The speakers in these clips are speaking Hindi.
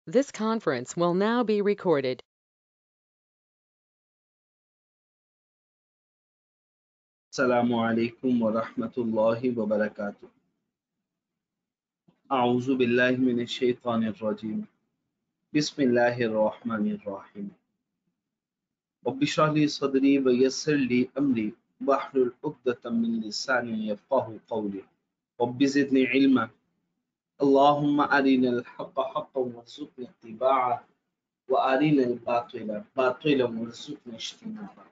This conference will now be recorded. अस्सलामु अलैकुम व रहमतुल्लाहि व बरकातुहू। अऊज़ु बिल्लाहि मिनश शैतानिर रजीम। बिस्मिल्लाहिर रहमानिर रहीम। रब्बि इश्रह ली सदरी व यस्सिर ली अमरी वहलुल उक़दतम मिन लिसानी यफ़क़हू क़ौली। रब्बि ज़िदनी इल्मा। अल्लाहुम्मा अरिनल हक़्क़ हक़्क़न वरज़ुक़ना इत्तिबाअह व अरिनल बातिला बातिलन वरज़ुक़ना इज्तिनाबह।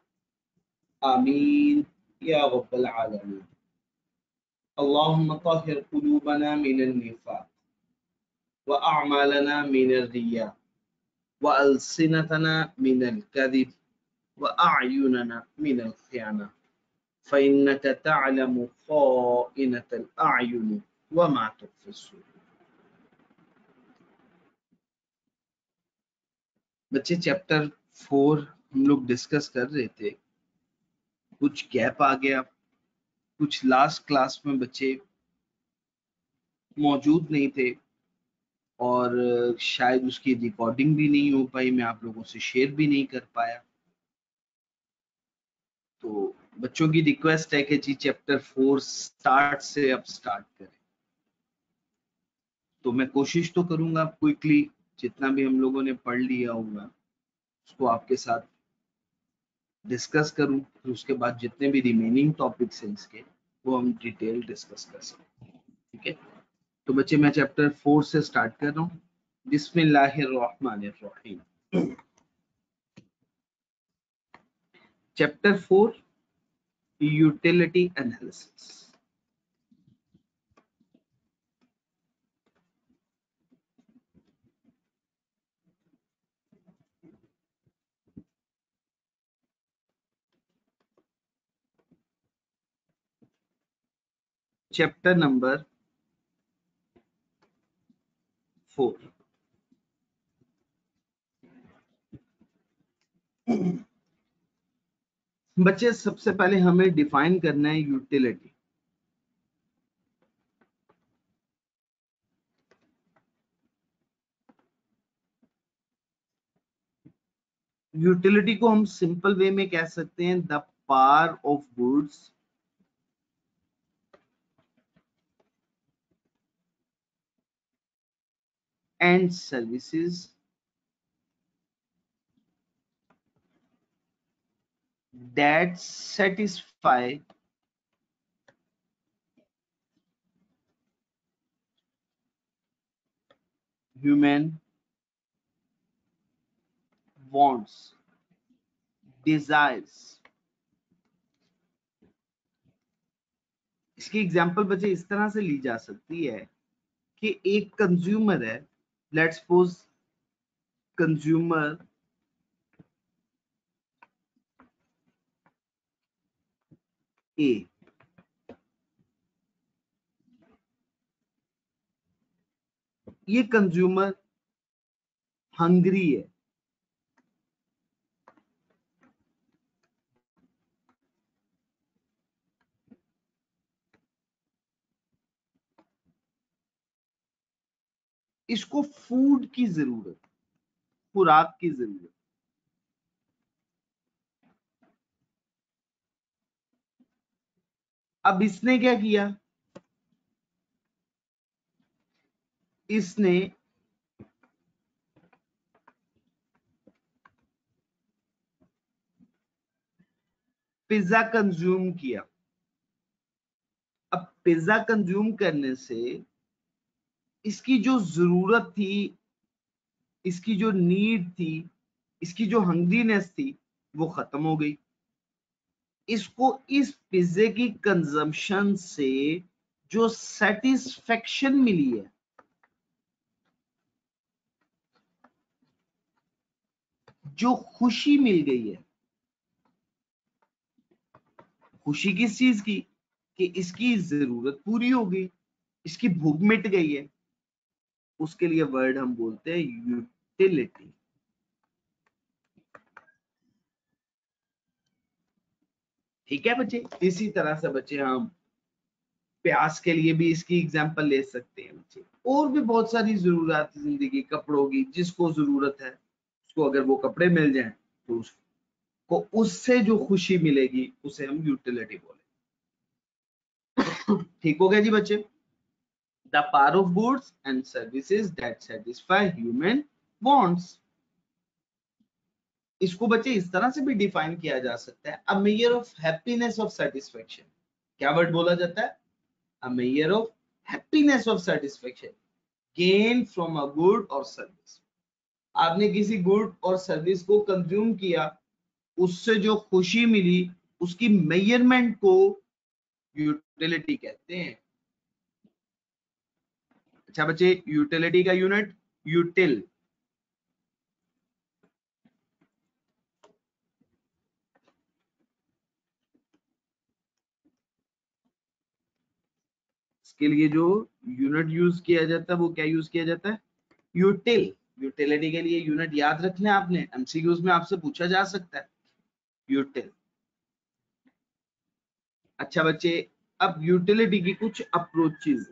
आमीन या रब्बल आलमीन। अल्लाहुम्मा तहिर क़ुलूबना मिनन निफ़ाक़ वअअमालना मिनर रिया वअल्सिनतना मिनल कज़िब वअअयुनना मिनल ख़ियाना फ़इन्नका तअलमु ख़ाइनतल अअयुनि वमा तुख़फ़ी सुदूर। बच्चे चैप्टर 4 हम लोग डिस्कस कर रहे थे, कुछ गैप आ गया, कुछ लास्ट क्लास में बच्चे मौजूद नहीं थे और शायद उसकी रिकॉर्डिंग भी नहीं हो पाई, मैं आप लोगों से शेयर भी नहीं कर पाया। तो बच्चों की रिक्वेस्ट है कि जी चैप्टर 4 स्टार्ट से अब स्टार्ट करें। तो मैं कोशिश तो करूंगा क्विकली जितना भी हम लोगों ने पढ़ लिया होगा उसको आपके साथ डिस्कस करूं, फिर उसके बाद जितने भी रिमेनिंग टॉपिक्स हैं इसके वो हम डिटेल डिस्कस कर सकते हैं। ठीक है, तो बच्चे मैं चैप्टर 4 से स्टार्ट कर रहा हूँ। बिस्मिल्लाहिर्रहमानिर्रहीम। Chapter 4 utility analysis. Chapter number 4। बच्चे सबसे पहले हमें डिफाइन करना है यूटिलिटी। यूटिलिटी को हम सिंपल वे में कह सकते हैं the power of goods and services that satisfy human wants, desires। इसकी एग्जांपल बच्चे इस तरह से ली जा सकती है कि एक कंज्यूमर है, लेट्स सपोज कंज्यूमर ए, ये कंज्यूमर हंग्री है, इसको फूड की जरूरत, खुराक की जरूरत। अब इसने क्या किया, इसने पिज्जा कंज्यूम किया। अब पिज्जा कंज्यूम करने से इसकी जो जरूरत थी, इसकी जो नीड थी, इसकी जो हंग्रीनेस थी वो खत्म हो गई। इसको इस पिज्जे की कंजम्पशन से जो सेटिस्फेक्शन मिली है, जो खुशी मिल गई है, खुशी किस चीज की कि इसकी जरूरत पूरी हो गई, इसकी भूख मिट गई है, उसके लिए वर्ड हम बोलते हैं यूटिलिटी। ठीक है बच्चे, इसी तरह से बच्चे हम प्याज के लिए भी इसकी एग्जांपल ले सकते हैं बच्चे। और भी बहुत सारी जरूरत जिंदगी, कपड़ों की, जिसको जरूरत है उसको अगर वो कपड़े मिल जाएं तो उसको उससे जो खुशी मिलेगी उसे हम यूटिलिटी बोले। ठीक हो गया जी बच्चे। The power of goods and services that satisfy human wants. इसको बच्चे इस तरह से भी डिफाइन किया जा सकता है, a measure of happiness of satisfaction. क्या वर्ड बोला जाता है? A measure of happiness of satisfaction gain from a good or service. आपने किसी गुड और सर्विस को कंज्यूम किया, उससे जो खुशी मिली, उसकी मेजरमेंट को यूटिलिटी कहते हैं। अच्छा बच्चे, यूटिलिटी का यूनिट यूटिल। इसके लिए जो यूनिट यूज किया जाता है वो क्या यूज किया जाता है? यूटिल। यूटिलिटी के लिए यूनिट याद रखना है आपने, एमसीक्यूज में आपसे पूछा जा सकता है यूटिल। अच्छा बच्चे, अब यूटिलिटी की कुछ अप्रोचेस।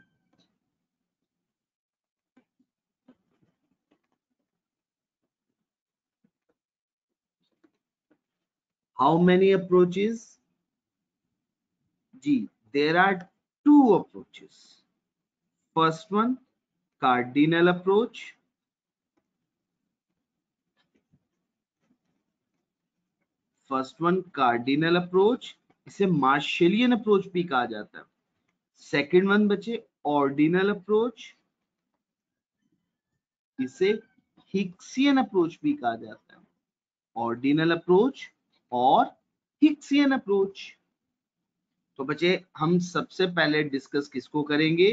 How many approaches? जी, there are two approaches. First one, cardinal approach. First one cardinal approach, इसे मार्शलियन अप्रोच भी कहा जाता है। सेकंड वन बच्चे ऑर्डिनल अप्रोच, इसे हिक्सियन अप्रोच भी कहा जाता है। ऑर्डिनल अप्रोच और हिक्सियन अप्रोच। तो बच्चे हम सबसे पहले डिस्कस किसको करेंगे?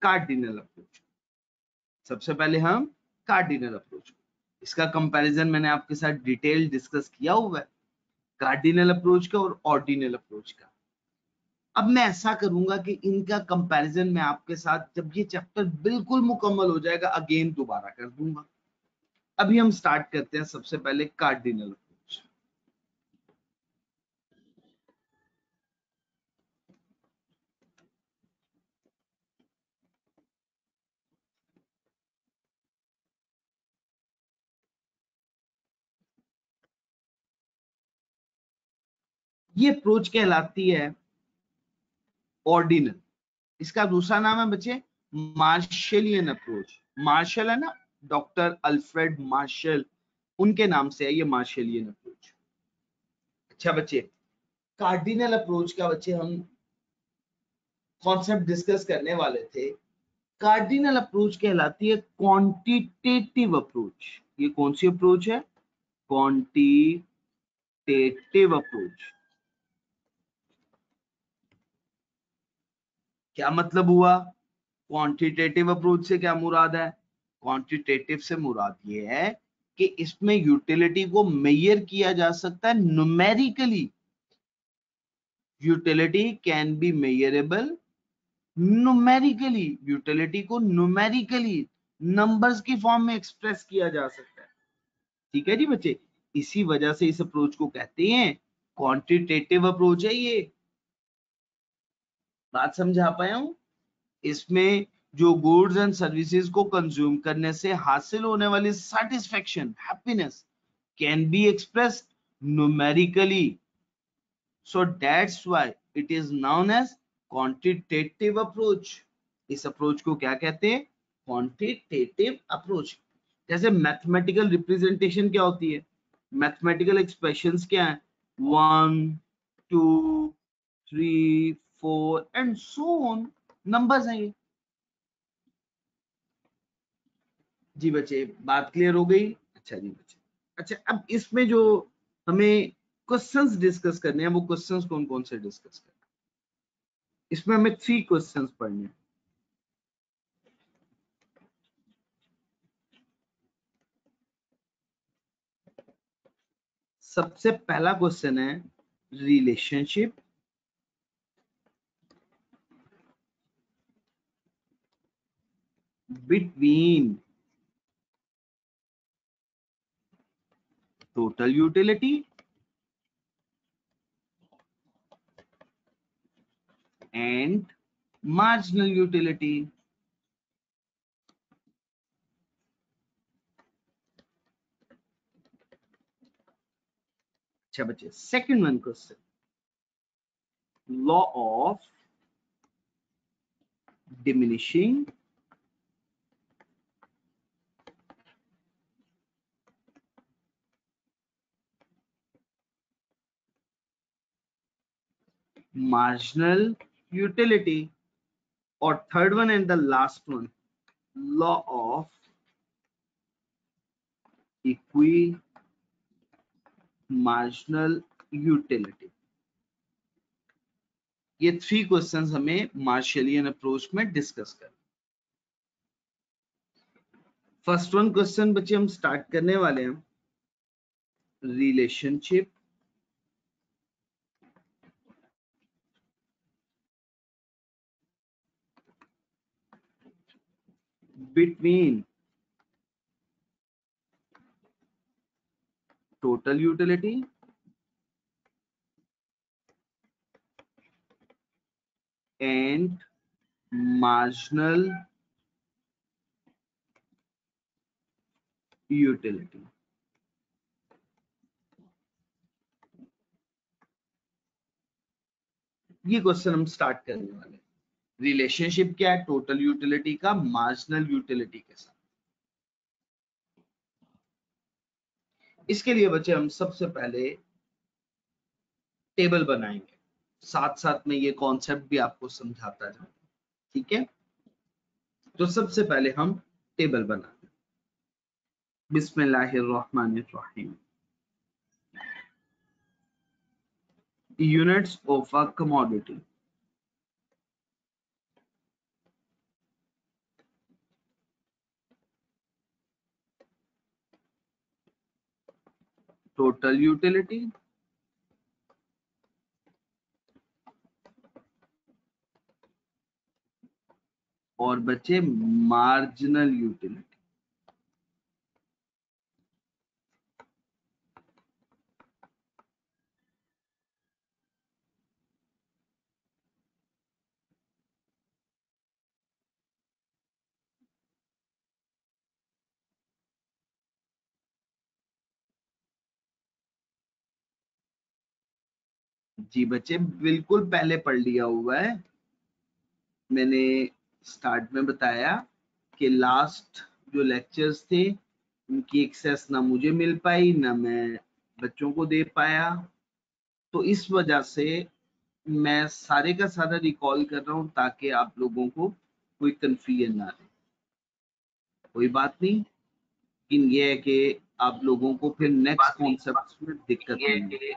Cardinal approach. सबसे पहले हम कार्डिनल अप्रोच, इसका कंपैरिजन मैंने आपके साथ डिटेल डिस्कस किया हुआ है, कार्डिनल अप्रोच का और ऑर्डिनल अप्रोच का। अब मैं ऐसा करूंगा कि इनका कंपैरिजन मैं आपके साथ जब ये चैप्टर बिल्कुल मुकम्मल हो जाएगा अगेन दोबारा कर दूंगा। अभी हम स्टार्ट करते हैं सबसे पहले कार्डिनल अप्रोच। ये अप्रोच कहलाती है ऑर्डिनल। इसका दूसरा नाम है बच्चे मार्शलियन अप्रोच। मार्शल है ना, डॉक्टर अल्फ्रेड मार्शल, उनके नाम से है ये मार्शलियन अप्रोच। अच्छा बच्चे, कार्डिनल अप्रोच का बच्चे हम कॉन्सेप्ट डिस्कस करने वाले थे। कार्डिनल अप्रोच कहलाती है क्वांटिटेटिव अप्रोच। ये कौन सी अप्रोच है? Quantitative approach. क्या मतलब हुआ? क्वांटिटेटिव अप्रोच से क्या मुराद है? क्वांटिटेटिव से मुराद ये है कि इसमें यूटिलिटी को मेजर किया जा सकता है numerically. Utility can be measurable numerically. Utility को न्यूमेरिकली नंबर्स की फॉर्म में एक्सप्रेस किया जा सकता है। ठीक है जी बच्चे, इसी वजह से इस अप्रोच को कहते हैं क्वांटिटेटिव अप्रोच है ये। बात समझा पाया हूं? इसमें जो गुड्स एंड सर्विसेज को कंज्यूम करने से हासिल होने वाली satisfaction, happiness can be expressed numerically, so that's why it is known as quantitative approach. इस अप्रोच को क्या कहते हैं? Quantitative approach. जैसे मैथमेटिकल रिप्रेजेंटेशन क्या होती है? मैथमेटिकल एक्सप्रेशंस क्या है? 1 2 3 4 एंड सो ऑन, नंबर्स हैं ये। जी बच्चे, बात क्लियर हो गई? अच्छा जी बच्चे। अच्छा, अब इसमें जो हमें क्वेश्चंस डिस्कस करने हैं वो क्वेश्चंस कौन कौन से डिस्कस करने हैं? इसमें हमें 3 क्वेश्चंस पढ़ने हैं। सबसे पहला क्वेश्चन है relationship between total utility and marginal utility. अच्छा बच्चे, second one question, law of diminishing marginal utility, और third one and the last one, law of equi marginal utility. ये थ्री क्वेश्चंस हमें मार्शलियन अप्रोच में डिस्कस कर। फर्स्ट वन क्वेश्चन बच्चे हम स्टार्ट करने वाले हैं, relationship between total utility and marginal utility. ये क्वेश्चन हम स्टार्ट करने वाले हैं। रिलेशनशिप क्या है टोटल यूटिलिटी का मार्जिनल यूटिलिटी के साथ। इसके लिए बच्चे हम सबसे पहले टेबल बनाएंगे, साथ साथ में ये कॉन्सेप्ट भी आपको समझाता जाए, ठीक है। तो सबसे पहले हम टेबल बनाते हैं। बिस्मिल्लाहिर्रहमानिर्रहीम। Units of a commodity, total utility और बच्चे मार्जिनल यूटिलिटी। जी बच्चे बिल्कुल पहले पढ़ लिया हुआ है, मैंने स्टार्ट में बताया कि लास्ट जो लेक्चर्स थे उनकी एक्सेस ना मुझे मिल पाई ना मैं बच्चों को दे पाया, तो इस वजह से मैं सारे का सारा रिकॉल कर रहा हूं ताकि आप लोगों को कोई कंफ्यूजन ना रहे। कोई बात नहीं, लेकिन ये है कि आप लोगों को फिर नेक्स्ट कॉन्सेप्ट में दिक्कत नहीं है।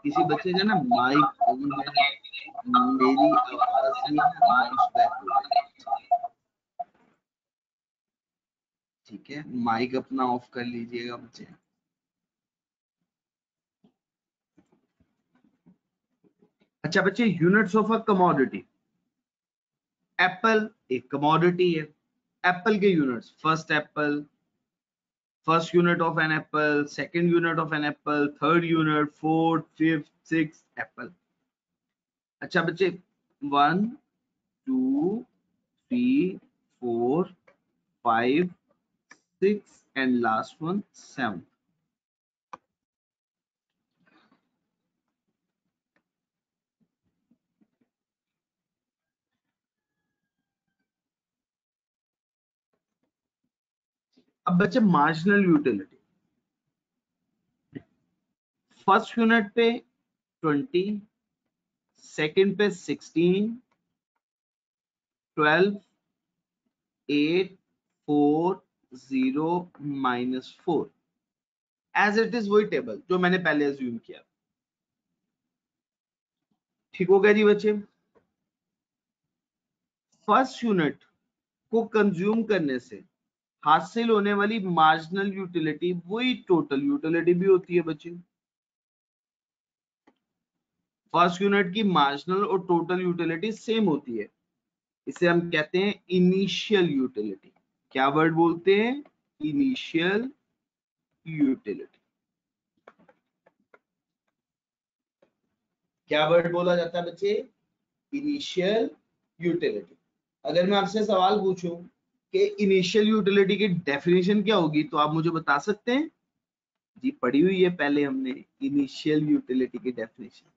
किसी बच्चे का ना माइक ऑन है, मेरी आवाज ही है बाउंस बैक हो रही है, ठीक है। माइक अपना ऑफ कर लीजिएगा बच्चे। अच्छा बच्चे, units of a commodity. Apple एक कमोडिटी है, एप्पल के units, first unit of an apple, second unit of an apple, third unit, fourth, fifth, six apple. अच्छा बच्चे, 1 2 3 4 5 6 एंड लास्ट वन 7। अब बच्चे मार्जिनल यूटिलिटी, फर्स्ट यूनिट पे 20, सेकंड पे 16, 12, 8, 4, 0, -4, एज इट इज वही टेबल जो मैंने पहले अज्यूम किया। ठीक हो गया जी बच्चे। फर्स्ट यूनिट को कंज्यूम करने से हासिल होने वाली मार्जिनल यूटिलिटी वही टोटल यूटिलिटी भी होती है बच्चे। फर्स्ट यूनिट की मार्जिनल और टोटल यूटिलिटी सेम होती है, इसे हम कहते हैं इनिशियल यूटिलिटी। क्या वर्ड बोलते हैं? Initial utility. क्या वर्ड बोला जाता है बच्चे? Initial utility. अगर मैं आपसे सवाल पूछूं कि इनिशियल यूटिलिटी की डेफिनेशन क्या होगी, तो आप मुझे बता सकते हैं? जी पढ़ी हुई है पहले हमने इनिशियल यूटिलिटी की डेफिनेशन।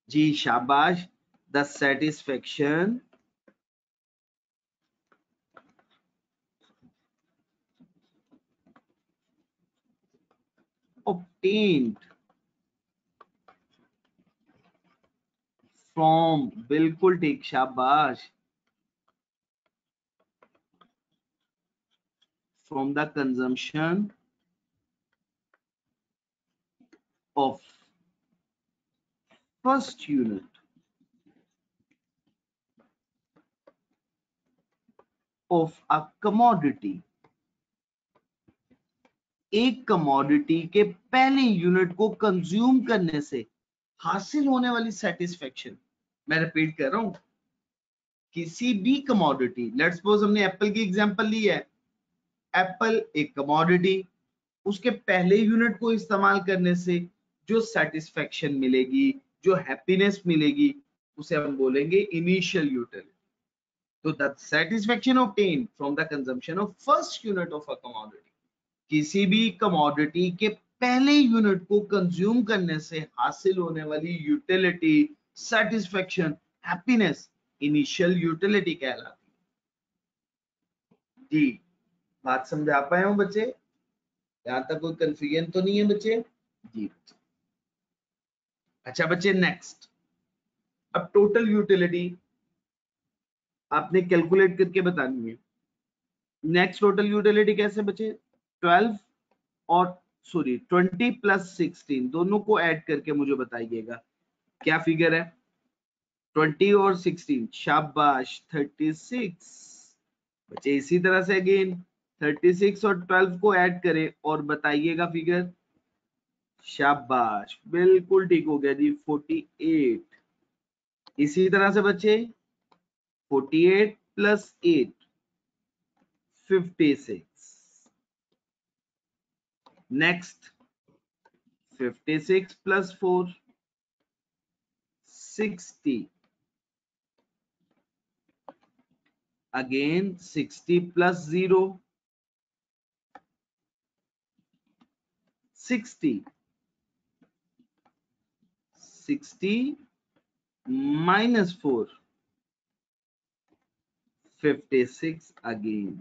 जी शाबाश। द सेटिस्फेक्शन obtained from, बिल्कुल ठीक, शाबाश, from the consumption of first unit of a commodity। एक कमोडिटी के पहले यूनिट को कंज्यूम करने से हासिल होने वाली सेटिस्फेक्शन। मैं रिपीट कर रहा हूं, किसी भी कमोडिटी, लेट्स सपोज हमने एप्पल की एग्जांपल ली है, एप्पल एक कमोडिटी, उसके पहले यूनिट को इस्तेमाल करने से जो सेटिस्फेक्शन मिलेगी, जो हैप्पीनेस मिलेगी, उसे हम बोलेंगे इनिशियल यूटिलिटी। तो the satisfaction obtained from the consumption of first unit of a commodity, किसी भी कमोडिटी के पहले यूनिट को कंज्यूम करने से हासिल होने वाली utility, satisfaction, happiness initial utility कहलाती है। जी बात समझा पाए हो बच्चे? यहां तक कोई कंफ्यूजन तो नहीं है बच्चे? जी अच्छा बच्चे नेक्स्ट, अब टोटल यूटिलिटी आपने कैलकुलेट करके बतानी है। नेक्स्ट टोटल यूटिलिटी कैसे बच्चे? 12 और सॉरी 20 प्लस 16 दोनों को ऐड करके मुझे बताइएगा क्या फिगर है। 20 और 16, शाबाश 36 बच्चे। इसी तरह से अगेन 36 और 12 को ऐड करें और बताइएगा फिगर। शाबाश बिल्कुल ठीक हो गया जी 48। इसी तरह से बच्चे 48 plus 8 56। Next 56 plus 4 60। Again 60 plus 0 60। 60 minus 4 56 again.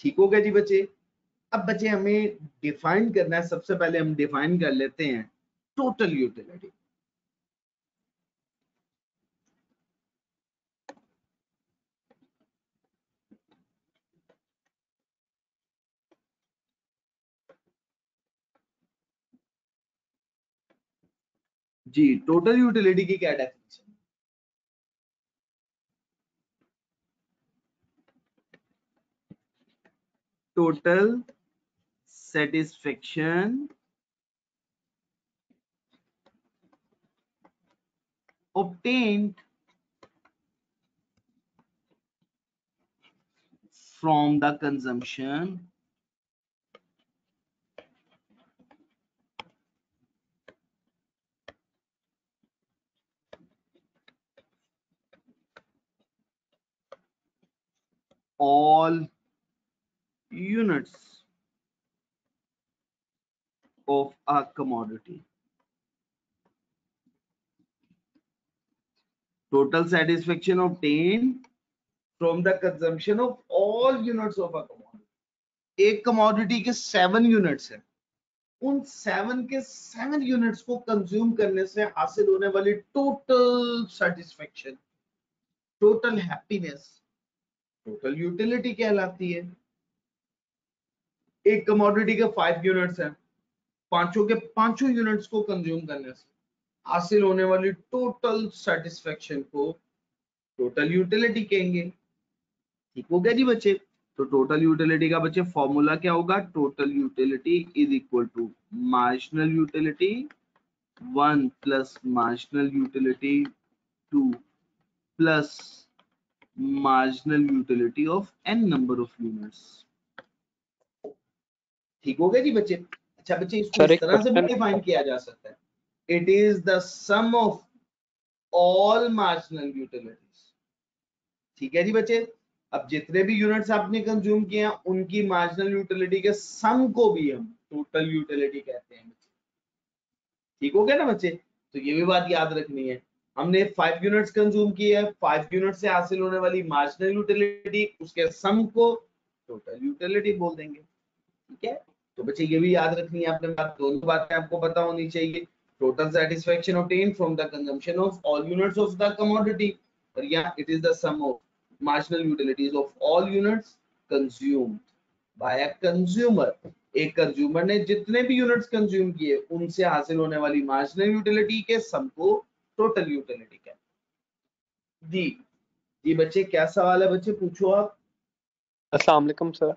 ठीक हो गया जी बच्चे। अब बच्चे हमें डिफाइन करना है, सबसे पहले हम डिफाइन कर लेते हैं टोटल यूटिलिटी। जी टोटल यूटिलिटी की क्या definition? Total satisfaction obtained from the consumption all units of a commodity। Total satisfaction obtained from the consumption of all units of a commodity। एक commodity के 7 यूनिट्स हैं, उन 7 के 7 यूनिट्स को कंज्यूम करने से हासिल होने वाली total satisfaction, total happiness, total utility कहलाती है। एक कमोडिटी के 5 यूनिट्स हैं, पांचों के पांचों यूनिट्स को कंज्यूम करने से हासिल होने वाली टोटल सेटिस्फेक्शन को टोटल यूटिलिटी कहेंगे। ठीक हो गया जी बच्चे। तो टोटल यूटिलिटी का बच्चे फॉर्मूला क्या होगा? Total utility is equal to marginal utility 1 plus marginal utility 2 plus marginal utility of n number of units. ठीक हो गया जी बच्चे। अच्छा बच्चे, इसको सर इस एक तरह से भी क्वेश्चन, डिफाइन किया जा सकता है, it is the sum of all marginal utilities. ठीक है जी बच्चे। अब जितने भी यूनिट्स आपने कंज्यूम किए हैं उनकी मार्जिनल यूटिलिटी के सम को भी हम टोटल यूटिलिटी कहते हैं। ठीक हो गया ना बच्चे। तो ये भी बात याद रखनी है, हमने 5 यूनिट्स कंज्यूम किए हैं, 5 यूनिट से हासिल होने वाली मार्जिनल यूटिलिटी उसके सम को टोटल यूटिलिटी बोल देंगे। ठीक है, तो बच्चे ये भी याद रखनी है आपने बात, दोनों बातें आपको पता होनी चाहिए। Total satisfaction obtained from the consumption of all units of the commodity, और यहाँ it is the sum of marginal utilities of all units consumed by a consumer. एक कंज्यूमर ने जितने भी यूनिट्स कंज्यूम किए उनसे हासिल होने वाली मार्जिनल यूटिलिटी के सम को टोटल यूटिलिटी कहते हैं। जी जी बच्चे, क्या सवाल है बच्चे, पूछो आप। अस्सलाम वालेकुम सर।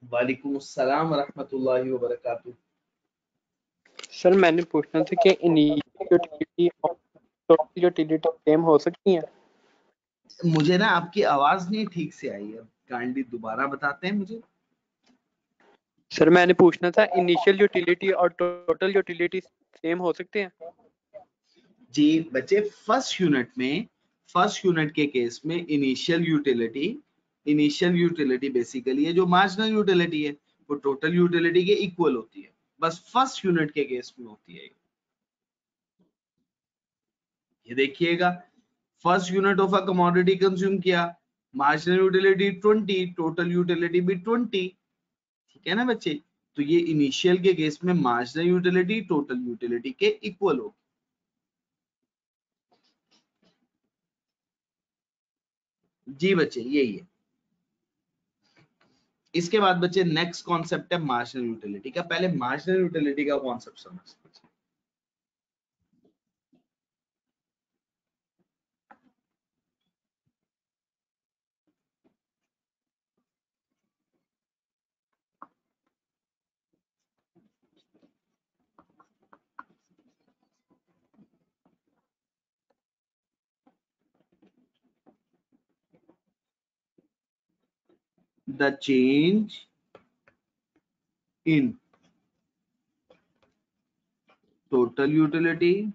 वालेकुम अस्सलाम रहमतुल्लाहि व बरकातुहू। सर मैंने पूछना था कि इनिशियल यूटिलिटी और टोटल यूटिलिटी सेम हो सकती हैं? मुझे ना आपकी आवाज नहीं ठीक से आई है, काइंडली दोबारा बताते हैं मुझे। सर मैंने पूछना था इनिशियल यूटिलिटी और टोटल यूटिलिटी सेम हो सकते हैं? जी बच्चे, फर्स्ट यूनिट के केस में इनिशियल यूटिलिटी बेसिकली है जो मार्जिनल यूटिलिटी है, वो टोटल यूटिलिटी के इक्वल होती है, बस फर्स्ट यूनिट के केस में होती है। ये देखिएगा, first unit of a commodity consume किया, मार्जिनल यूटिलिटी 20, टोटल यूटिलिटी भी 20। ठीक है ना बच्चे, तो ये इनिशियल के केस में मार्जिनल यूटिलिटी टोटल यूटिलिटी के इक्वल होगी। जी बच्चे यही है। इसके बाद बच्चे नेक्स्ट कॉन्सेप्ट है मार्जिनल यूटिलिटी का। पहले मार्जिनल यूटिलिटी का कॉन्सेप्ट समझते हैं। The change in total utility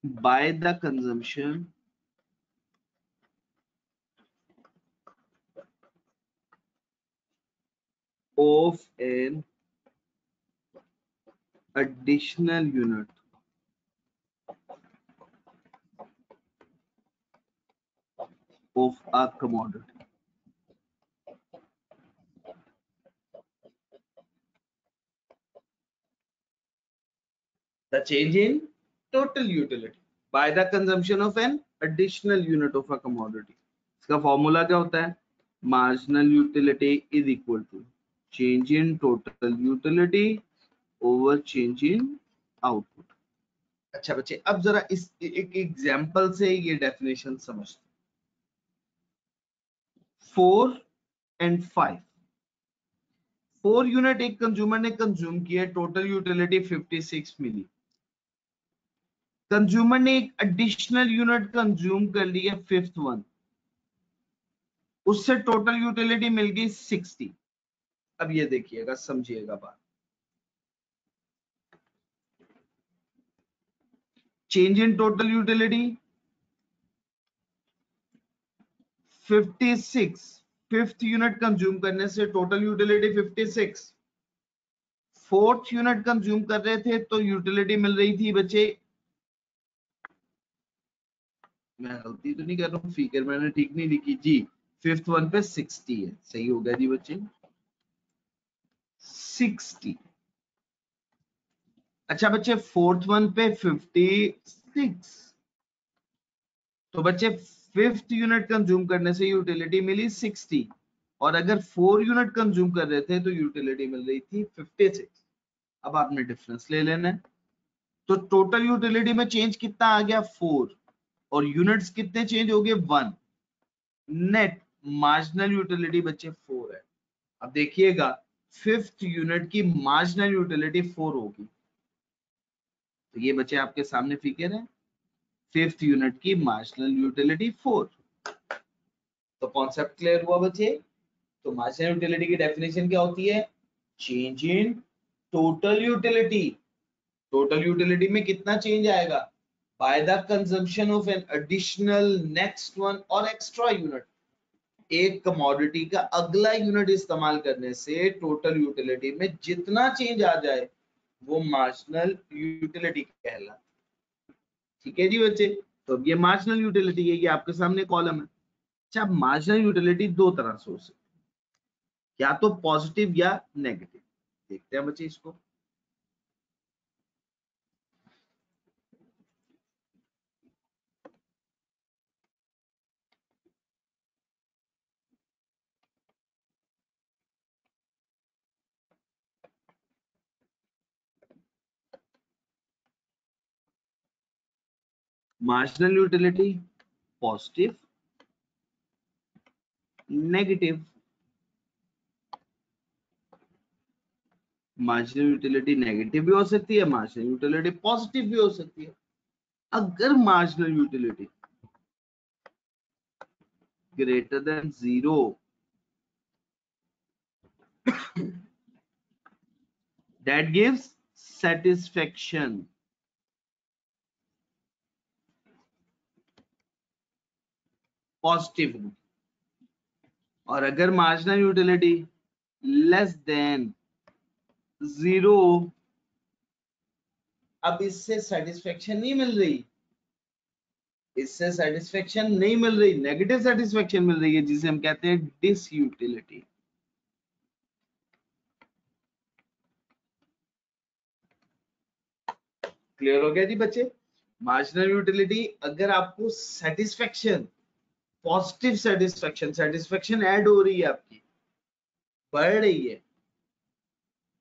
by the consumption of an additional unit of a commodity. The change in total utility by the consumption of an additional unit of a commodity. इसका फॉर्मूला क्या होता है? Marginal utility is equal to change in total utility over change in output. अच्छा बच्चे, अब जरा इस एक एग्जांपल से ये डेफिनेशन समझते हैं। 4 एंड 5, 4 यूनिट एक कंज्यूमर ने कंज्यूम किया, टोटल यूटिलिटी 56 मिली। कंज्यूमर ने एक एडिशनल यूनिट कंज्यूम कर लिया, 5th वन, उससे टोटल यूटिलिटी मिल गई 60। अब ये देखिएगा, समझिएगा बात। Change in total utility 56, 5th unit consume करने से total utility 56। 4th unit consume कर रहे थे तो यूटिलिटी मिल रही थी बच्चे, मैं गलती तो नहीं कर रहा हूँ, फिगर मैंने ठीक नहीं लिखी जी, 5th वन पे 60 है, सही हो गया जी बच्चे, 60। अच्छा बच्चे, 4th वन पे 56, तो बच्चे 5th यूनिट कंज्यूम करने से यूटिलिटी मिली 60, और अगर 4 यूनिट कंज्यूम कर रहे थे तो यूटिलिटी मिल रही थी 56। अब आपने डिफरेंस ले लेना है, तो टोटल यूटिलिटी में चेंज कितना आ गया? 4। और यूनिट्स कितने चेंज हो गए 1। नेट मार्जिनल यूटिलिटी बच्चे 4 है। अब देखिएगा फिफ्थ यूनिट की मार्जिनल यूटिलिटी 4 होगी, तो ये बच्चे आपके सामने फिगर है, फिफ्थ यूनिट की मार्जिनल यूटिलिटी 4। तो कॉन्सेप्ट क्लियर हुआ बच्चे। तो मार्जिनल यूटिलिटी की डेफिनेशन क्या होती है, change in total utility. Total utility में कितना चेंज आएगा, by the consumption of an additional next one और एक्स्ट्रा यूनिट। एक कमोडिटी का अगला यूनिट इस्तेमाल करने से टोटल यूटिलिटी में जितना चेंज आ जाए वो मार्जिनल यूटिलिटी कहलाता। ठीक है जी बच्चे। तो ये मार्जिनल यूटिलिटी है, ये आपके सामने कॉलम है। अच्छा, मार्जिनल यूटिलिटी दो तरह से हो सकती है, या तो पॉजिटिव या नेगेटिव। देखते हैं बच्चे इसको। Marginal utility positive, negative. Marginal utility negative भी हो सकती है, मार्जिनल यूटिलिटी पॉजिटिव भी हो सकती है। अगर marginal utility greater than 0, that gives satisfaction। Positive. और अगर मार्जिनल यूटिलिटी लेस देन 0, अब इससे सेटिस्फेक्शन नहीं मिल रही, इससे सेटिस्फेक्शन नहीं मिल रही, नेगेटिव सेटिस्फेक्शन मिल रही है, जिसे हम कहते हैं डिसयूटिलिटी। क्लियर हो गया जी बच्चे। मार्जिनल यूटिलिटी अगर आपको satisfaction, positive satisfaction, satisfaction add हो रही है आपकी, बढ़ रही है,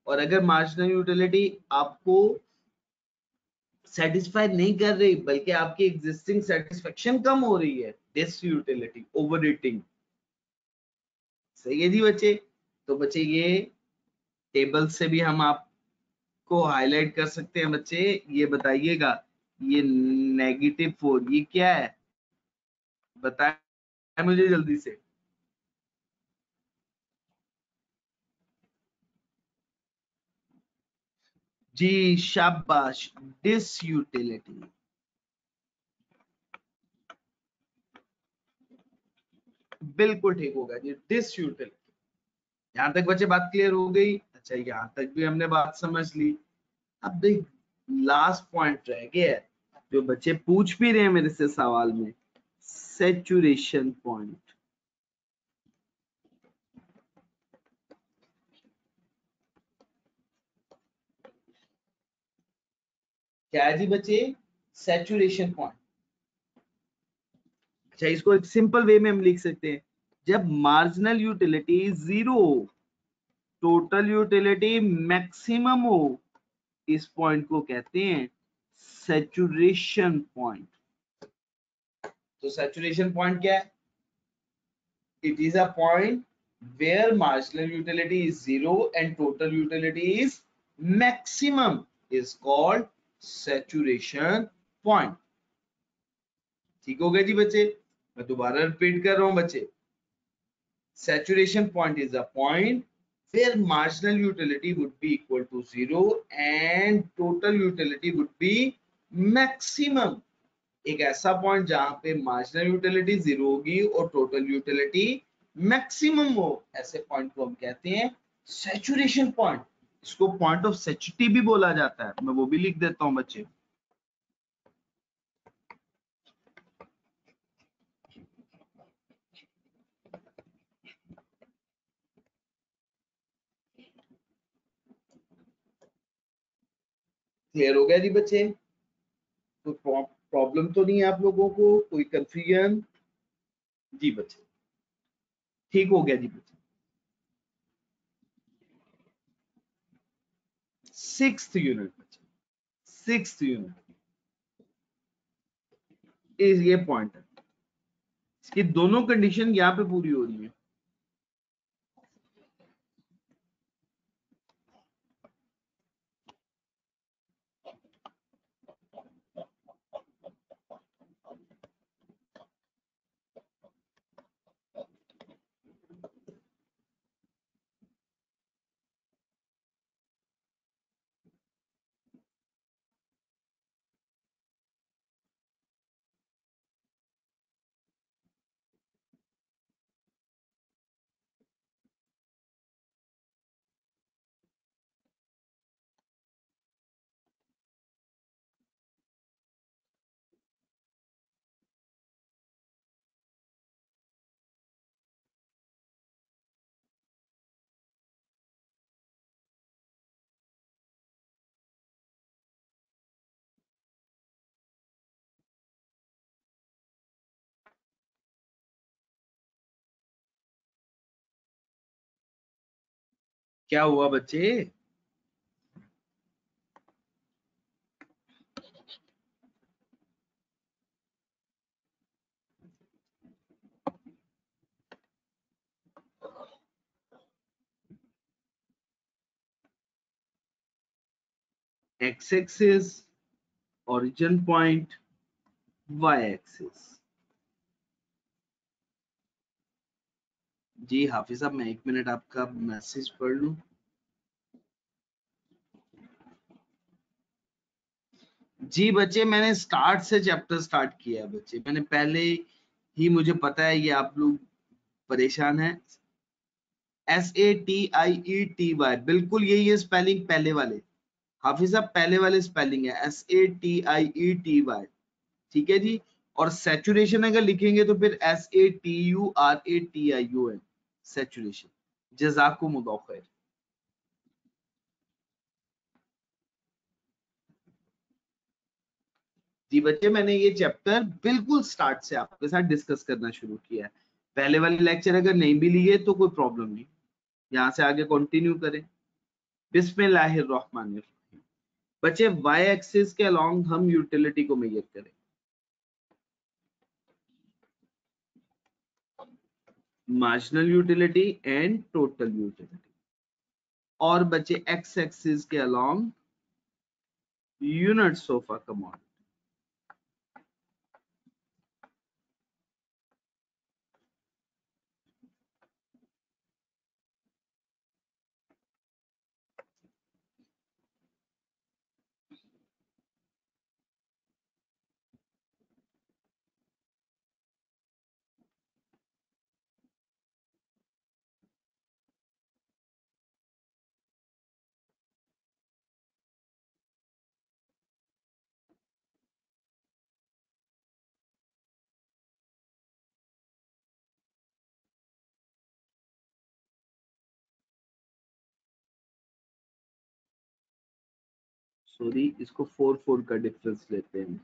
और अगर मार्जिनल यूटिलिटी आपको सेटिस्फाई नहीं कर रही बल्कि आपकी एग्जिस्टिंग सेटिस्फेक्शन कम हो रही है, डिसयूटिलिटी, ओवर ईटिंग। सही है जी बच्चे। तो बच्चे ये टेबल से भी हम आपको हाईलाइट कर सकते हैं बच्चे। ये बताइएगा, ये -4 ये क्या है, बताएं मुझे जल्दी से। जी शाबाश, डिसयूटिलिटी। बिल्कुल ठीक होगा जी, डिसयूटिलिटी। यहां तक बच्चे बात क्लियर हो गई। अच्छा, यहां तक भी हमने बात समझ ली। अब देख, लास्ट पॉइंट रह गया है जो बच्चे पूछ भी रहे हैं मेरे से सवाल में, सैचुरेशन पॉइंट। क्या है जी बच्चे, सैचुरेशन पॉइंट। अच्छा, इसको एक सिंपल वे में हम लिख सकते हैं, जब marginal utility 0, total utility maximum हो, इस पॉइंट को कहते हैं सैचुरेशन पॉइंट। तो सैचुरेशन पॉइंट क्या है, it is a point where marginal utility is 0 and total utility is maximum, is called saturation point। ठीक हो गया जी बच्चे। मैं दोबारा रिपीट कर रहा हूं बच्चे, saturation point is a point where marginal utility would be equal to 0 and total utility would be maximum। एक ऐसा पॉइंट जहां पे मार्जिनल यूटिलिटी 0 होगी और टोटल यूटिलिटी मैक्सिमम हो, ऐसे पॉइंट को हम कहते हैं सैचुरेशन पॉइंट। इसको पॉइंट ऑफ सैचुरिटी भी बोला जाता है, मैं वो भी लिख देता हूं बच्चे। क्लियर हो गया जी बच्चे। तो प्रॉब्लम तो नहीं है आप लोगों को, कोई कंफ्यूजन? जी बच्चे, ठीक हो गया जी बच्चे। सिक्स्थ यूनिट बच्चे, सिक्स्थ यूनिट। ये पॉइंट है, इसकी दोनों कंडीशन यहाँ पे पूरी हो रही है। क्या हुआ बच्चे? X axis, origin point, Y axis. जी हाफिज साहब, मैं 1 मिनट आपका मैसेज पढ़ लूं। जी बच्चे, मैंने स्टार्ट से चैप्टर स्टार्ट किया है बच्चे, मैंने पहले ही, मुझे पता है ये आप लोग परेशान हैं। SATIETY, बिल्कुल यही है स्पेलिंग पहले वाले। हाफिज साहब पहले वाले स्पेलिंग है SATIETY, ठीक है जी। और सैचुरेशन अगर लिखेंगे तो फिर SATURATION, सैचुरेशन। जज़ाकुमुल्लाह खैर। जी बच्चे, मैंने ये चैप्टर बिल्कुल स्टार्ट से आपके साथ डिस्कस करना शुरू किया है। पहले वाले लेक्चर अगर नहीं भी लिए तो कोई प्रॉब्लम नहीं, यहाँ से आगे कंटिन्यू करें। बिस्मिल्लाहिर्रहमानिर्रहीम। बच्चे, वाई एक्सिस के अलोंग हम यूटिलिटी को मेजर करें, marginal utility and total utility. और बच्चे एक्स एक्सिस के along units of a commodity. Sorry, इसको 4 का डिफरेंस लेते हैं।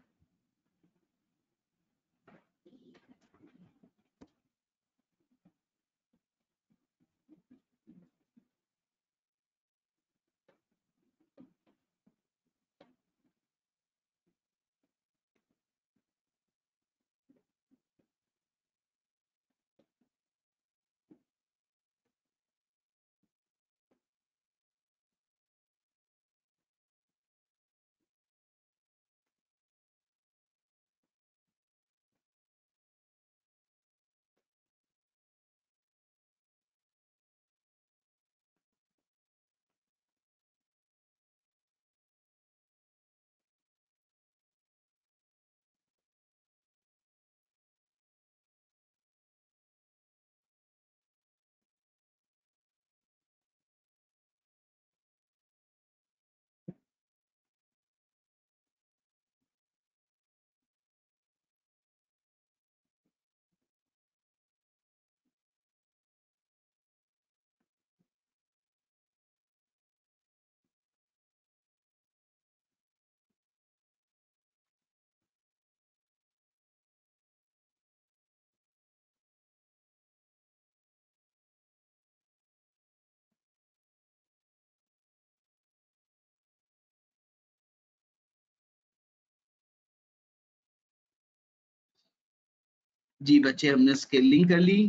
जी बच्चे हमने स्केलिंग कर ली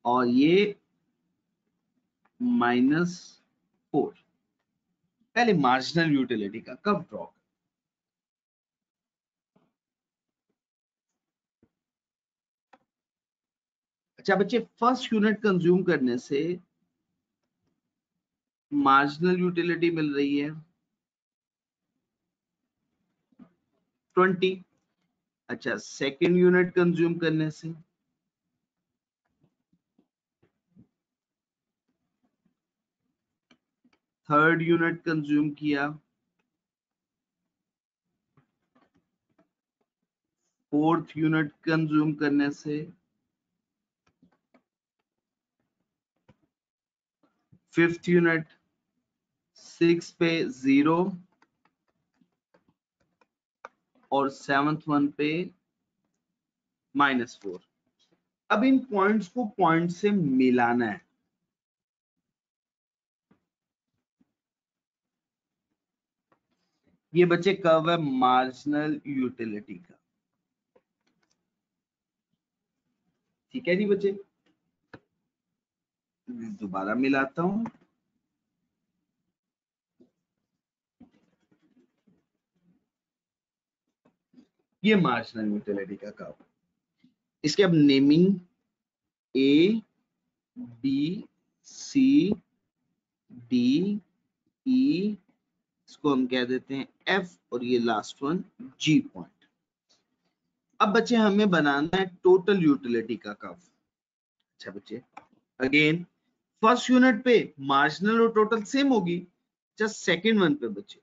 और ये -4। पहले मार्जिनल यूटिलिटी का कब ड्रॉ? अच्छा बच्चे, फर्स्ट यूनिट कंज्यूम करने से मार्जिनल यूटिलिटी मिल रही है 20। अच्छा, सेकंड यूनिट कंज्यूम करने से थर्ड यूनिट कंज्यूम किया, फोर्थ यूनिट कंज्यूम करने से फिफ्थ यूनिट, सिक्स पे 0 और सेवंथ वन पे -4। अब इन पॉइंट्स को पॉइंट से मिलाना है। ये बच्चे कर्व है मार्जिनल यूटिलिटी का। ठीक है जी बच्चे, दोबारा मिलाता हूं। ये मार्जिनल यूटिलिटी का कर्व। इसके अब naming A B C D E, इसको हम कह देते हैं F और ये लास्ट वन G पॉइंट। अब बच्चे हमें बनाना है टोटल यूटिलिटी का कर्व। अच्छा बच्चे, अगेन फर्स्ट यूनिट पे मार्जिनल और टोटल सेम होगी, जस्ट सेकंड वन पे बच्चे,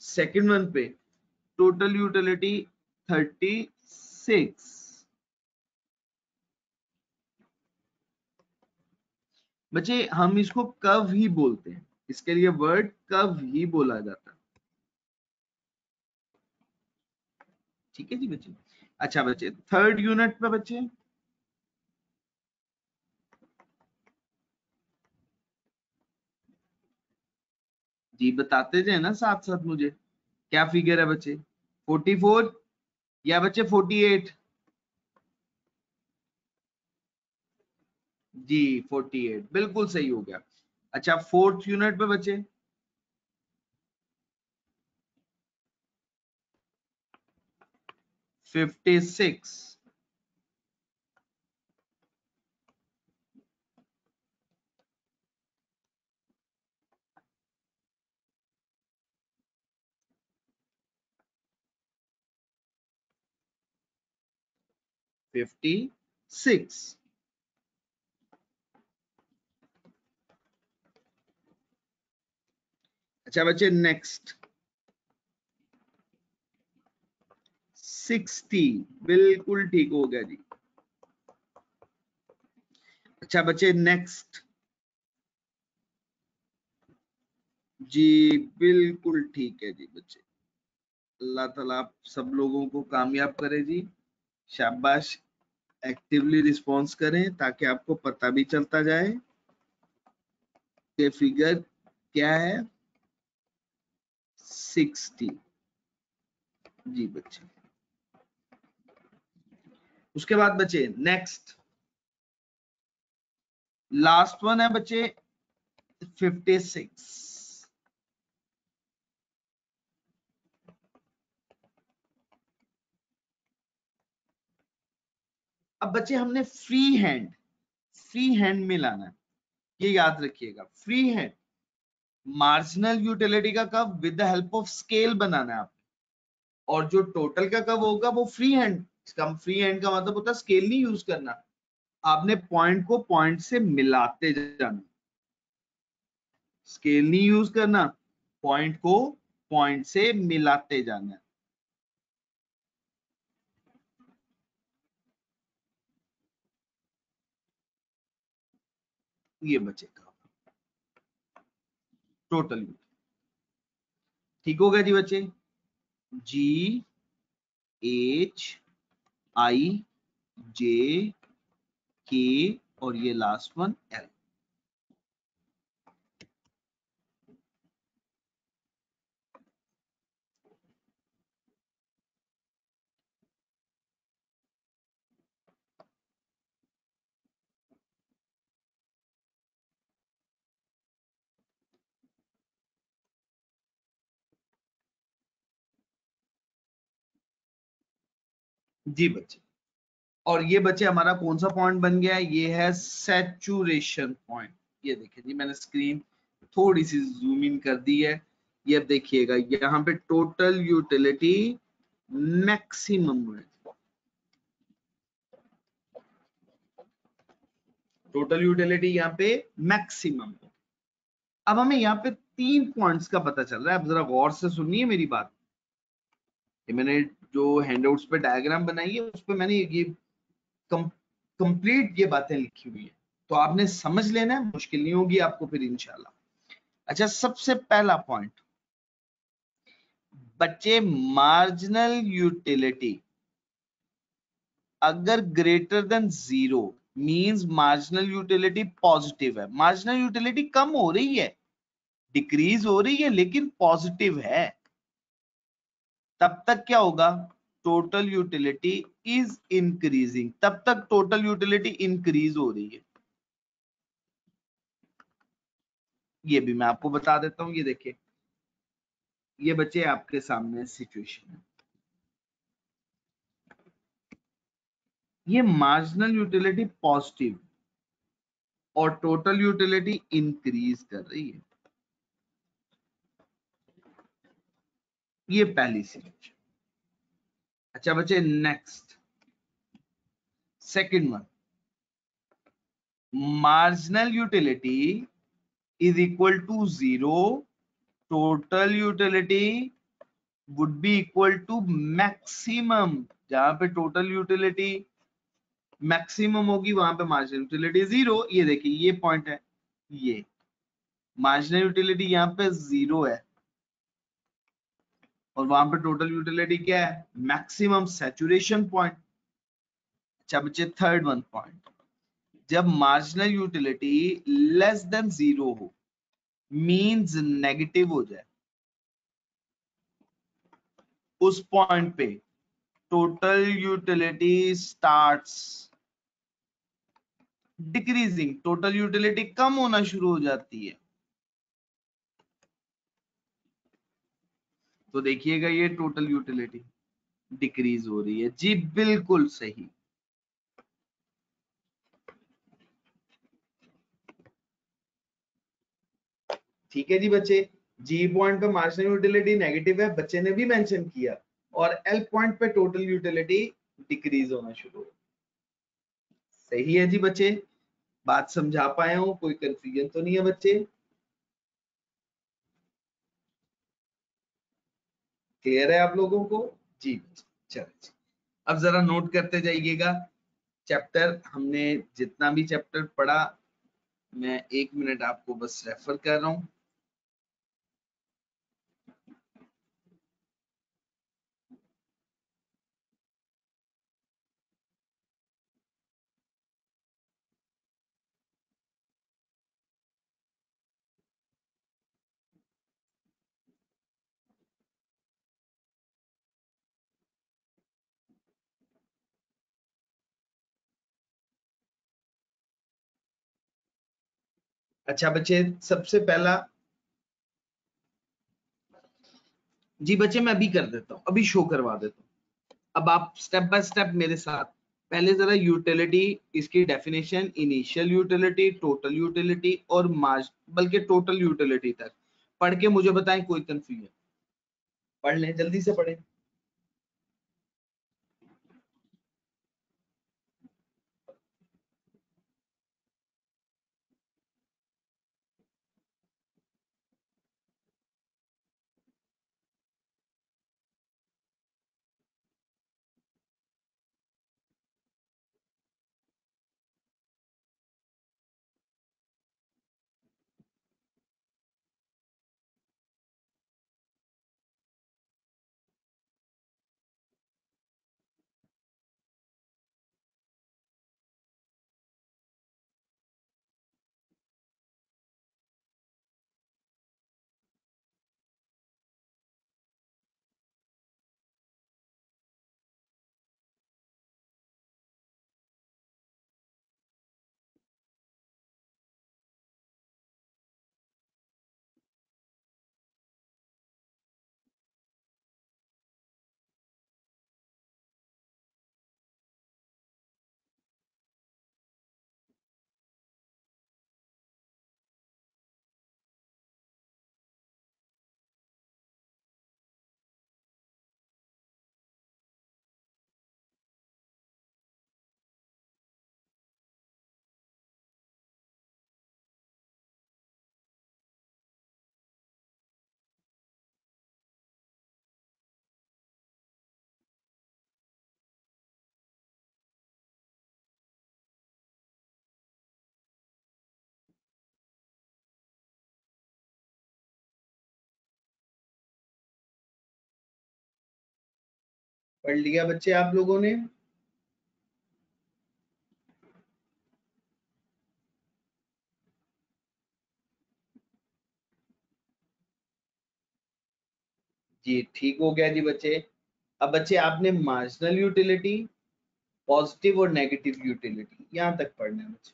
सेकंड वन पे टोटल यूटिलिटी 36। बच्चे हम इसको कर्व ही बोलते हैं, इसके लिए वर्ड कर्व ही बोला जाता है। ठीक है जी बच्चे। अच्छा बच्चे, थर्ड यूनिट पे बच्चे जी बताते जाए ना साथ साथ, मुझे क्या फिगर है बच्चे? 44 या बच्चे 48? जी 48 बिल्कुल सही हो गया। अच्छा, फोर्थ यूनिट पे बच्चे 56। 56। अच्छा बच्चे, नेक्स्ट 60। बिल्कुल ठीक हो गया जी। अच्छा बच्चे, नेक्स्ट जी बिल्कुल ठीक है जी बच्चे। अल्लाह ताला आप सब लोगों को कामयाब करे जी, शाबाश। एक्टिवली रिस्पॉन्स करें ताकि आपको पता भी चलता जाए कि फिगर क्या है। 60 जी बच्चे। उसके बाद बच्चे नेक्स्ट लास्ट वन है बच्चे 56। अब बच्चे हमने फ्री हैंड में लाना है, ये याद रखिएगा। फ्री हैंड मार्जिनल यूटिलिटी का curve with the help of scale बनाना है आपको, और जो टोटल का कर्व होगा वो फ्री हैंड। फ्री हैंड का मतलब होता है स्केल नहीं यूज करना, आपने पॉइंट को पॉइंट से मिलाते जाना। स्केल नहीं यूज करना, पॉइंट को पॉइंट से मिलाते जाना। ये बच्चे का टोटल। ठीक हो गया जी बच्चे। GHIJ K और ये लास्ट वन L। जी बच्चे, और ये बच्चे हमारा कौन सा पॉइंट बन गया है? ये है सैचुरेशन पॉइंट। ये देखिए जी, मैंने स्क्रीन थोड़ी सी जूम इन कर दी है। ये अब देखिएगा, यहाँ पे टोटल यूटिलिटी मैक्सिमम है। टोटल यूटिलिटी यहाँ पे मैक्सिमम है। अब हमें यहाँ पे 3 पॉइंट्स का पता चल रहा है। अब जरा गौर से सुनिए मेरी बात। ये मैंने जो हैंडआउट्स पे डायग्राम बनाई है, उस पे मैंने ये कंप्लीट ये बातें लिखी हुई है, तो आपने समझ लेना है, मुश्किल नहीं होगी आपको फिर इंशाल्लाह। अच्छा, सबसे पहला पॉइंट बच्चे, मार्जिनल यूटिलिटी अगर greater than 0 means marginal utility positive है। मार्जिनल यूटिलिटी कम हो रही है, डिक्रीज हो रही है, लेकिन पॉजिटिव है, तब तक क्या होगा? Total utility is increasing. तब तक टोटल यूटिलिटी इंक्रीज हो रही है। ये भी मैं आपको बता देता हूं। ये देखिए, ये बच्चे आपके सामने सिचुएशन है। ये मार्जिनल यूटिलिटी पॉजिटिव और टोटल यूटिलिटी इंक्रीज कर रही है। ये पहली सिचुएशन। अच्छा बच्चे, next second one, marginal utility is equal to 0, total utility would be equal to maximum. जहां पे टोटल यूटिलिटी मैक्सिमम होगी वहां पे मार्जिनल यूटिलिटी 0। ये देखिए, ये पॉइंट है, ये मार्जिनल यूटिलिटी यहाँ पे 0 है और वहां पे टोटल यूटिलिटी क्या है? Maximum, saturation point. अच्छा बच्चे, थर्ड वन पॉइंट, जब मार्जिनल यूटिलिटी लेस देन 0 हो मींस नेगेटिव हो जाए, उस पॉइंट पे total utility starts decreasing. Total utility कम होना शुरू हो जाती है। तो देखिएगा, ये टोटल यूटिलिटी डिक्रीज हो रही है। जी बिल्कुल सही। ठीक है जी बच्चे, जी पॉइंट पे मार्जिनल यूटिलिटी नेगेटिव है, बच्चे ने भी मेंशन किया, और एल पॉइंट पे टोटल यूटिलिटी डिक्रीज होना शुरू हो। सही है जी बच्चे, बात समझा पाए हो? कोई कंफ्यूजन तो नहीं है बच्चे? क्लियर है आप लोगों को? जी चलिए, अब जरा नोट करते जाइएगा। चैप्टर हमने जितना भी चैप्टर पढ़ा, मैं 1 मिनट आपको बस रेफर कर रहा हूं। अच्छा बच्चे, सबसे पहला, जी बच्चे मैं अभी कर देता हूं, अभी शो करवा देता हूं। अब आप स्टेप बाय स्टेप मेरे साथ, पहले जरा यूटिलिटी, इसकी definition, initial utility, total utility और मार्ज, बल्कि टोटल यूटिलिटी तक पढ़ के मुझे बताएं कोई कंफ्यूजन। पढ़ लें, जल्दी से पढ़ें। पढ़ लिया बच्चे आप लोगों ने? जी ठीक हो गया जी बच्चे। अब बच्चे आपने मार्जिनल यूटिलिटी, पॉजिटिव और नेगेटिव यूटिलिटी यहां तक पढ़ना है बच्चे।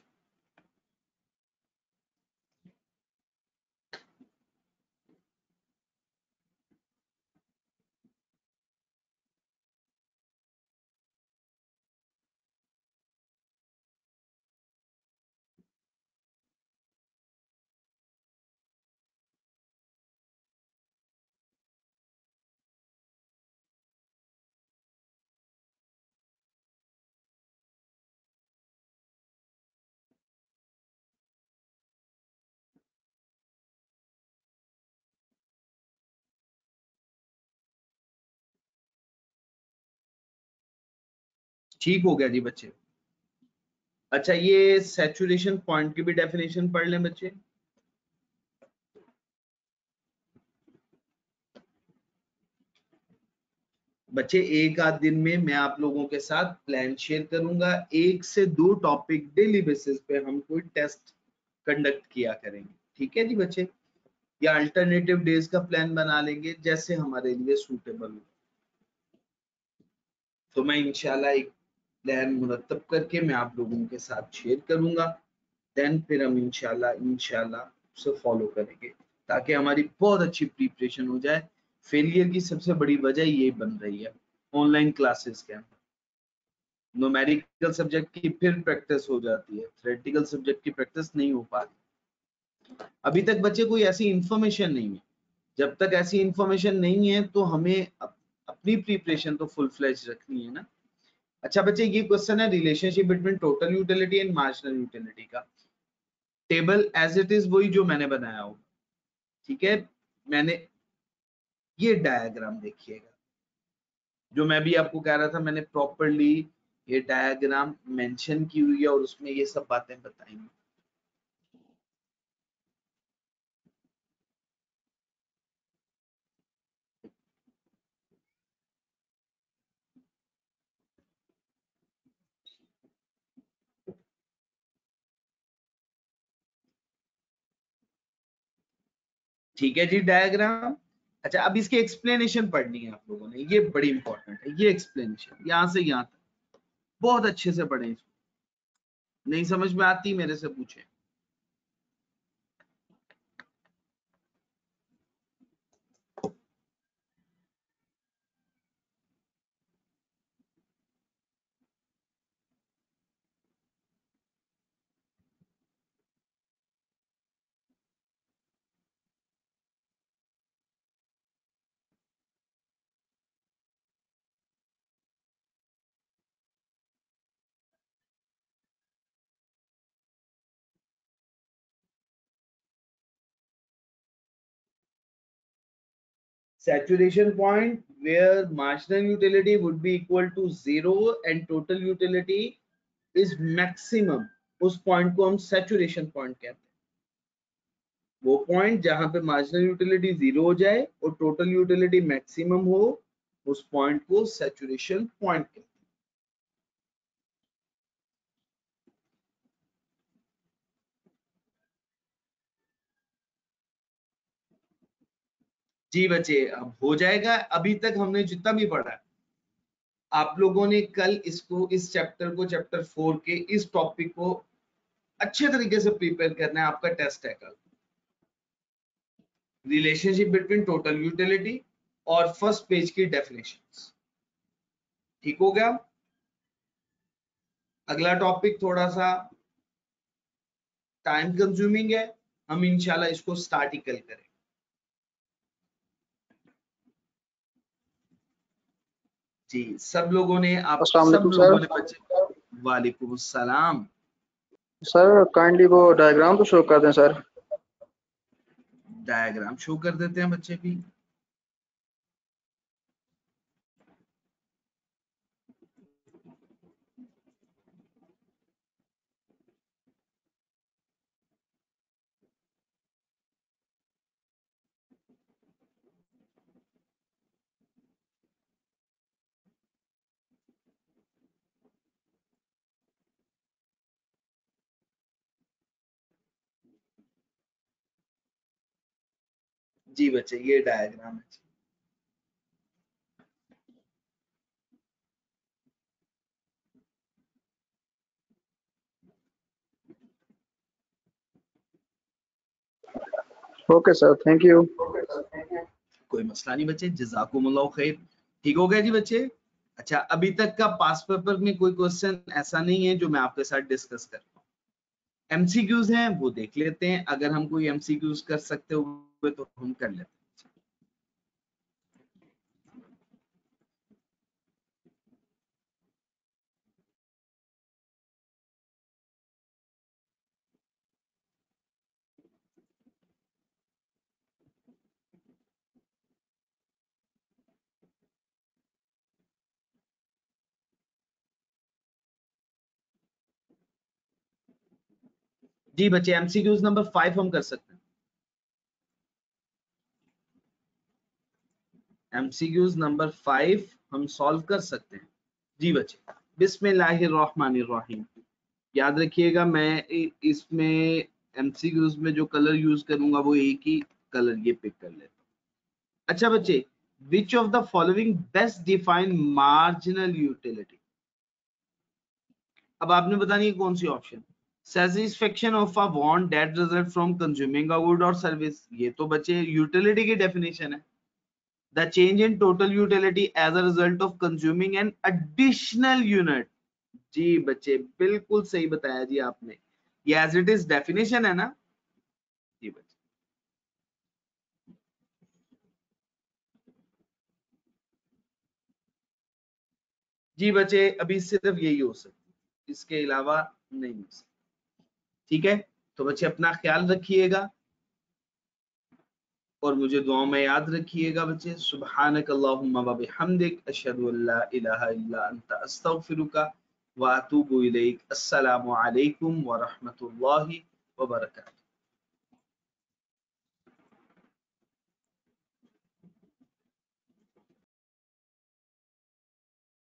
ठीक हो गया जी बच्चे। अच्छा ये सैचुरेशन पॉइंट की भी डेफिनेशन पढ़ लें बच्चे। बच्चे एक आध दिन में मैं आप लोगों के साथ प्लान शेयर करूंगा, 1 से 2 टॉपिक डेली बेसिस पे हम कोई टेस्ट कंडक्ट किया करेंगे, ठीक है जी बच्चे? या अल्टरनेटिव डेज का प्लान बना लेंगे जैसे हमारे लिए सूटेबल हो। तो मैं इंशाल्लाह एक प्लान मुरतब करके मैं आप लोगों के साथ शेयर करूंगा, देन फिर हम इंशाल्लाह उसे फॉलो करेंगे ताकि हमारी बहुत अच्छी प्रिपरेशन हो जाए। फेलियर की सबसे बड़ी वजह ये बन रही है ऑनलाइन क्लासेस के अंदर। न्यूमेरिकल सब्जेक्ट की फिर प्रैक्टिस हो जाती है, थ्योरेटिकल सब्जेक्ट की प्रैक्टिस नहीं हो पाती। अभी तक बच्चे कोई ऐसी इंफॉर्मेशन नहीं है, जब तक ऐसी इंफॉर्मेशन नहीं है तो हमें अपनी प्रिपरेशन तो फुल फ्लेज रखनी है ना। अच्छा बच्चे ये क्वेश्चन है relationship between total utility and marginal utility का। टेबल एज इट इज वही जो मैंने बनाया होगा, ठीक है? मैंने ये डायग्राम देखिएगा, जो मैं भी आपको कह रहा था मैंने प्रॉपरली ये डायग्राम मेंशन की हुई है और उसमें ये सब बातें बताई हैं। ठीक है जी डायग्राम। अच्छा अब इसकी एक्सप्लेनेशन पढ़नी है आप लोगों ने, ये बड़ी इंपॉर्टेंट है ये एक्सप्लेनेशन, यहां से यहां तक बहुत अच्छे से पढ़ें। नहीं समझ में आती मेरे से पूछे। Saturation point where marginal utility would be equal to 0 and total utility is maximum, उस पॉइंट को हम सैचुरेशन पॉइंट कहते हैं। वो पॉइंट जहां पे मार्जिनल यूटिलिटी 0 हो जाए और टोटल यूटिलिटी मैक्सिमम हो, उस पॉइंट को सैचुरेशन पॉइंट कहते हैं। जी बच्चे अब हो जाएगा। अभी तक हमने जितना भी पढ़ा है, आप लोगों ने कल इसको, इस चैप्टर को, चैप्टर 4 के इस टॉपिक को अच्छे तरीके से प्रिपेयर करना है। आपका टेस्ट है कल, रिलेशनशिप बिटवीन टोटल यूटिलिटी और फर्स्ट पेज की डेफिनेशंस। ठीक हो गया? अगला टॉपिक थोड़ा सा टाइम कंज्यूमिंग है, हम इंशाल्लाह इसको स्टार्ट ही कल करें। जी सब लोगों ने, आप अस्सलाम सब वालेकुम लोगों सर। ने बच्चे, वालेकुम सलाम। सर काइंडली वो डायग्राम तो शो कर दें सर। डायग्राम शो कर देते हैं बच्चे भी। जी बच्चे ये डायग्राम है। Okay sir, thank you. कोई मसला नहीं बच्चे, जज़ाकुमुल्लाह खैर। ठीक हो गया जी बच्चे। अच्छा, अभी तक का पास पेपर में कोई क्वेश्चन ऐसा नहीं है जो मैं आपके साथ डिस्कस कर पाऊँ। एमसीक्यूज हैं वो देख लेते हैं, अगर हम कोई एमसीक्यूज कर सकते हुए तो हम कर लेते हैं। जी बच्चे एमसीक्यूज नंबर 5 हम कर सकते हैं। एमसीक्यूज नंबर 5 हम सॉल्व कर सकते हैं। जी बच्चे, बिस्मिल्लाहिर्रहमानिर्रहीम। याद रखिएगा मैं इसमें एमसीक्यूज में जो कलर यूज करूंगा वो एक ही कलर ये पिक कर लेता हूं। अच्छा बच्चे, which of the following best define marginal utility. अब आपने बतानी है कौन सी option. Satisfaction of a want that result from consuming a good or service, ये तो बच्चे यूटिलिटी की डेफिनेशन है। The change in total utility as a result of consuming an additional unit. जी बच्चे बिल्कुल सही बताया जी आपने, ये एज इट इज डेफिनेशन है ना। जी बच्चे, जी बच्चे अभी सिर्फ यही हो सकता, इसके अलावा नहीं हो सकता। ठीक है, तो बच्चे अपना ख्याल रखिएगा और मुझे दुआ में याद रखिएगा बच्चे। सुब्हानक अल्लाहुम्मा व बिहम्दिक अशहदु अल्ला इलाहा इल्ला अंता अस्तगफिरुका व अतूबु इलैक। अस्सलामु अलैकुम व रहमतुल्लाहि व बरकातुहू।